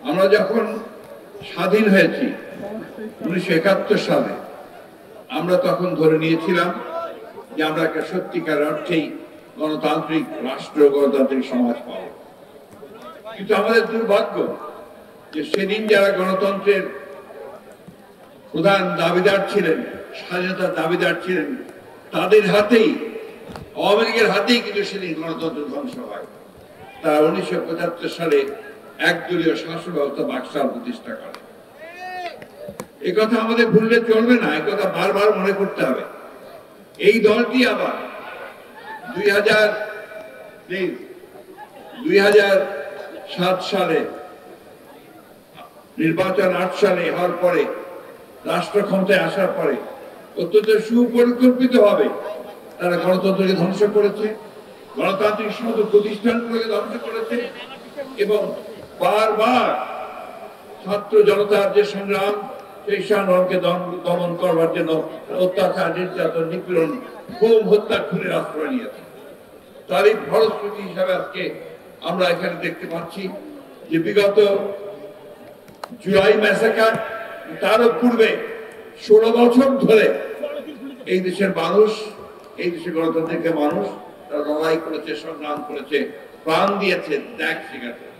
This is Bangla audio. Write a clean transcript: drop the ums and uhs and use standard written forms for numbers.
আমরা যখন স্বাধীন হয়েছি 1971 সালে, আমরা তখন ধরে নিয়েছিলাম যে আমরা একটা সত্যিকার অর্থেই গণতান্ত্রিক রাষ্ট্র, গণতান্ত্রিক সমাজ পাবো। কিন্তু আমাদের দুর্ভাগ্য যে সেদিন যারা গণতন্ত্রের প্রধান দাবিদার ছিলেন, স্বাধীনতার দাবিদার ছিলেন, তাদের হাতেই, আওয়ামী লীগের হাতেই কিন্তু সেদিন গণতন্ত্র ধ্বংস হয়। তারা 1975 সালে একদলীয় শাসন ব্যবস্থা বাকশাল প্রতিষ্ঠা করে। এই কথা আমাদের ভুললে চলবে না, এই কথা বারবার মনে করতে হবে। এই দলটি আবার 2007 সালে নির্বাচন, 8 সালে হওয়ার পরে, রাষ্ট্র ক্ষমতায় আসার পরে অত্যন্ত সুপরিকল্পিত ভাবে তারা গণতন্ত্রকে ধ্বংস করেছে, গণতান্ত্রিক সমস্ত প্রতিষ্ঠানগুলোকে ধ্বংস করেছে এবং বারবার ছাত্র জনতার যে সংগ্রাম, সেই সংগ্রামকে দমন করবার জন্য অত্যাচার, নির্যাতন, নিপীড়ন, গুম, হত্যা, খুনের আশ্রয় নিয়েছে। তারই ফলশ্রুতি হিসাবে আজকে আমরা এখানে দেখতে পাচ্ছি যে বিগত জুলাই ম্যাসাকার, তারও পূর্বে 16 বছর ধরে এই দেশের মানুষ, এই দেশের গণতান্ত্রিক মানুষ তারা লড়াই করেছে, সংগ্রাম করেছে, প্রাণ দিয়েছে, ত্যাগ স্বীকার করেছে।